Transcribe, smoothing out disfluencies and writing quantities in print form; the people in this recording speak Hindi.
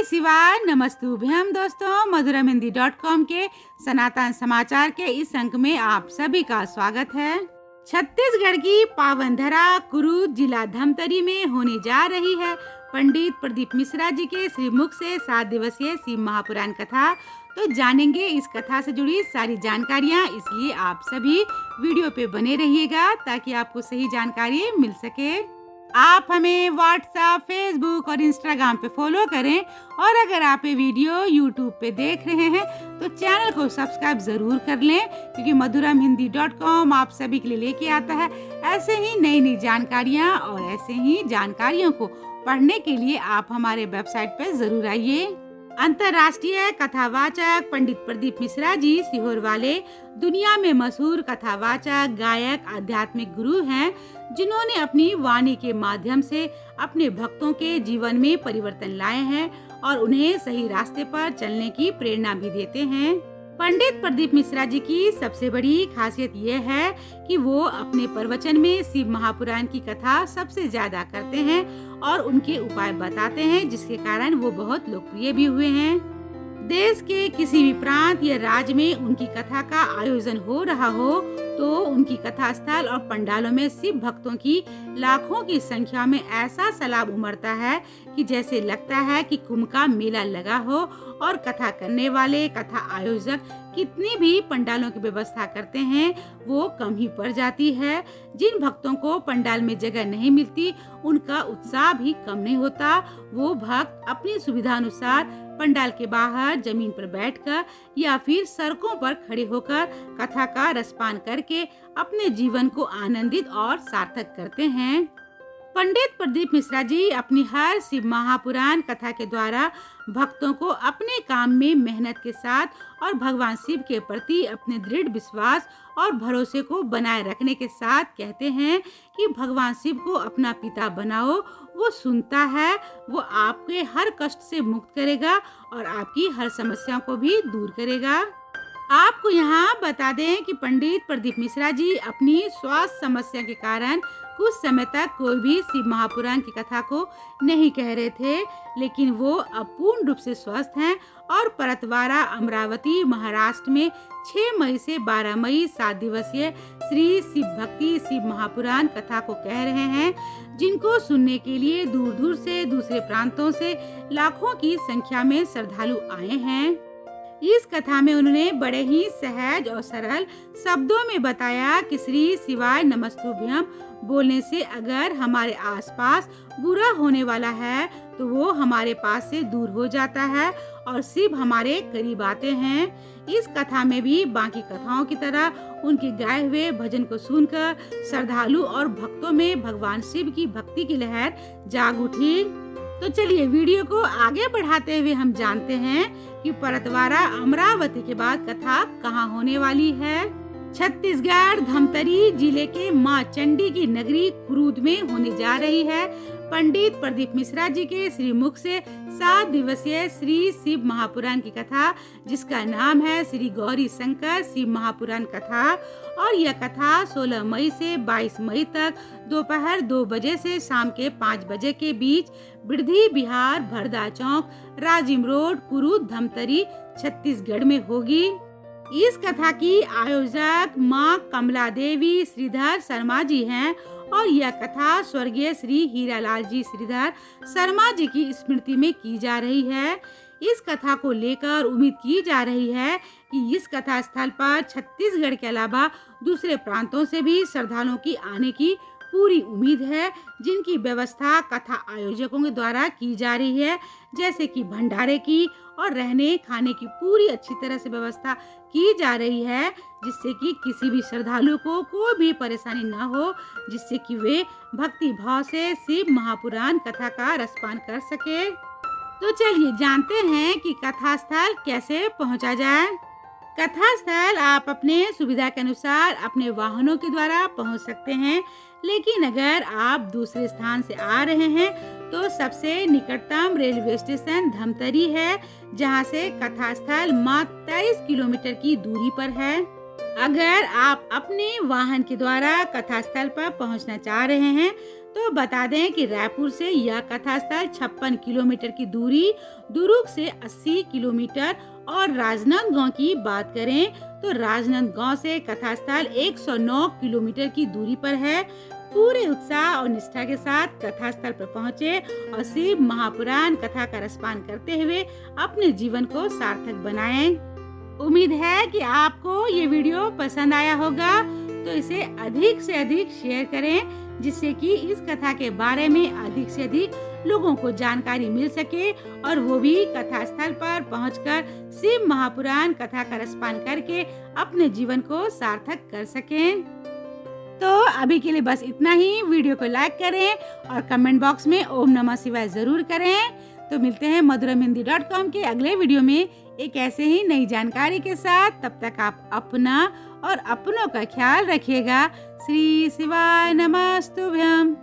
श्री शिवाय नमस्तुभ्यम। दोस्तों, मधुरमहिंदी.com के सनातन समाचार के इस अंक में आप सभी का स्वागत है। छत्तीसगढ़ की पावन धरा कुरूद जिला धमतरी में होने जा रही है पंडित प्रदीप मिश्रा जी के श्रीमुख से 7 दिवसीय शिव महापुराण कथा। तो जानेंगे इस कथा से जुड़ी सारी जानकारियाँ, इसलिए आप सभी वीडियो पे बने रहिएगा ताकि आपको सही जानकारी मिल सके। आप हमें व्हाट्सएप, फेसबुक और इंस्टाग्राम पे फॉलो करें और अगर आप ये वीडियो यूट्यूब पे देख रहे हैं तो चैनल को सब्सक्राइब जरूर कर लें, क्योंकि मधुरमहिंदी.com आप सभी के लिए लेके आता है ऐसे ही नई नई जानकारियाँ। और ऐसे ही जानकारियों को पढ़ने के लिए आप हमारे वेबसाइट पे जरूर आइए। अंतर्राष्ट्रीय कथावाचक पंडित प्रदीप मिश्रा जी सीहोर वाले दुनिया में मशहूर कथावाचक, गायक, आध्यात्मिक गुरु हैं, जिन्होंने अपनी वाणी के माध्यम से अपने भक्तों के जीवन में परिवर्तन लाए हैं और उन्हें सही रास्ते पर चलने की प्रेरणा भी देते हैं। पंडित प्रदीप मिश्रा जी की सबसे बड़ी खासियत यह है कि वो अपने प्रवचन में शिव महापुराण की कथा सबसे ज्यादा करते हैं और उनके उपाय बताते हैं, जिसके कारण वो बहुत लोकप्रिय भी हुए हैं। देश के किसी भी प्रांत या राज्य में उनकी कथा का आयोजन हो रहा हो तो उनकी कथा स्थल और पंडालों में शिव भक्तों की लाखों की संख्या में ऐसा सैलाब उमड़ता है कि जैसे लगता है कि कुंभ का मेला लगा हो। और कथा करने वाले कथा आयोजक कितनी भी पंडालों की व्यवस्था करते हैं वो कम ही पड़ जाती है। जिन भक्तों को पंडाल में जगह नहीं मिलती उनका उत्साह भी कम नहीं होता। वो भक्त अपनी सुविधा अनुसार पंडाल के बाहर जमीन पर बैठकर या फिर सड़कों पर खड़े होकर कथा का रसपान करके अपने जीवन को आनंदित और सार्थक करते हैं। पंडित प्रदीप मिश्रा जी अपनी हर शिव महापुराण कथा के द्वारा भक्तों को अपने काम में मेहनत के साथ और भगवान शिव के प्रति अपने दृढ़ विश्वास और भरोसे को बनाए रखने के साथ कहते हैं कि भगवान शिव को अपना पिता बनाओ। वो सुनता है, वो आपके हर कष्ट से मुक्त करेगा और आपकी हर समस्या को भी दूर करेगा। आपको यहाँ बता दें कि पंडित प्रदीप मिश्रा जी अपनी स्वास्थ्य समस्या के कारण कुछ समय तक कोई भी शिव महापुराण की कथा को नहीं कह रहे थे, लेकिन वो अब पूर्ण रूप से स्वस्थ हैं और परतवाड़ा, अमरावती, महाराष्ट्र में 6 मई से 12 मई 7 दिवसीय श्री शिव भक्ति शिव महापुराण कथा को कह रहे हैं, जिनको सुनने के लिए दूर दूर से, दूसरे प्रांतों से लाखों की संख्या में श्रद्धालु आए हैं। इस कथा में उन्होंने बड़े ही सहज और सरल शब्दों में बताया कि श्री शिवाय नमस्तुभ्यम बोलने से अगर हमारे आसपास बुरा होने वाला है तो वो हमारे पास से दूर हो जाता है और शिव हमारे करीब आते हैं। इस कथा में भी बाकी कथाओं की तरह उनके गाए हुए भजन को सुनकर श्रद्धालु और भक्तों में भगवान शिव की भक्ति की लहर जाग उठी। तो चलिए वीडियो को आगे बढ़ाते हुए हम जानते हैं कि परतवाड़ा, अमरावती के बाद कथा कहाँ होने वाली है। छत्तीसगढ़ धमतरी जिले के माँ चंडी की नगरी कुरूद में होने जा रही है पंडित प्रदीप मिश्रा जी के श्रीमुख से 7 दिवसीय श्री शिव महापुराण की कथा, जिसका नाम है श्री गौरी शंकर शिव महापुराण कथा। और यह कथा 16 मई से 22 मई तक दोपहर 2 बजे से शाम के 5 बजे के बीच बिरधी बिहार, भरदा चौक, राजिम रोड, कुरूद, धमतरी, छत्तीसगढ़ में होगी। इस कथा की आयोजक माँ कमला देवी श्रीधर शर्मा जी हैं और यह कथा स्वर्गीय श्री हीरालाल जी श्रीधर शर्मा जी की स्मृति में की जा रही है। इस कथा को लेकर उम्मीद की जा रही है कि इस कथा स्थल पर छत्तीसगढ़ के अलावा दूसरे प्रांतों से भी श्रद्धालुओं की आने की पूरी उम्मीद है, जिनकी व्यवस्था कथा आयोजकों के द्वारा की जा रही है, जैसे कि भंडारे की और रहने खाने की पूरी अच्छी तरह से व्यवस्था की जा रही है, जिससे कि किसी भी श्रद्धालु को कोई भी परेशानी न हो, जिससे कि वे भक्ति भाव से शिव महापुराण कथा का रसपान कर सके। तो चलिए जानते हैं कि कथा स्थल कैसे पहुंचा जाए। कथा स्थल आप अपने सुविधा के अनुसार अपने वाहनों के द्वारा पहुंच सकते हैं, लेकिन अगर आप दूसरे स्थान से आ रहे हैं तो सबसे निकटतम रेलवे स्टेशन धमतरी है, जहां से कथा स्थल मात्र 23 किलोमीटर की दूरी पर है। अगर आप अपने वाहन के द्वारा कथा स्थल पर पहुंचना चाह रहे हैं तो बता दें कि रायपुर से यह कथा स्थल 56 किलोमीटर की दूरी, दुर्ग से 80 किलोमीटर और राजनांदगांव की बात करें तो राजनांदगांव से कथा स्थल 109 किलोमीटर की दूरी पर है। पूरे उत्साह और निष्ठा के साथ कथा स्थल पर पहुँचे और शिव महापुराण कथा का रसपान करते हुए अपने जीवन को सार्थक बनाएं। उम्मीद है कि आपको ये वीडियो पसंद आया होगा, तो इसे अधिक से अधिक शेयर करें जिससे कि इस कथा के बारे में अधिक से अधिक लोगों को जानकारी मिल सके और वो भी कथा स्थल पर पहुंचकर शिव महापुराण कथा का रसपान करके अपने जीवन को सार्थक कर सकें। तो अभी के लिए बस इतना ही। वीडियो को लाइक करें और कमेंट बॉक्स में ओम नमः शिवाय जरूर करें। तो मिलते हैं madhuramhindy.com के अगले वीडियो में एक ऐसे ही नई जानकारी के साथ। तब तक आप अपना और अपनों का ख्याल रखिएगा। श्री शिवाय नमस्तुभ्यम।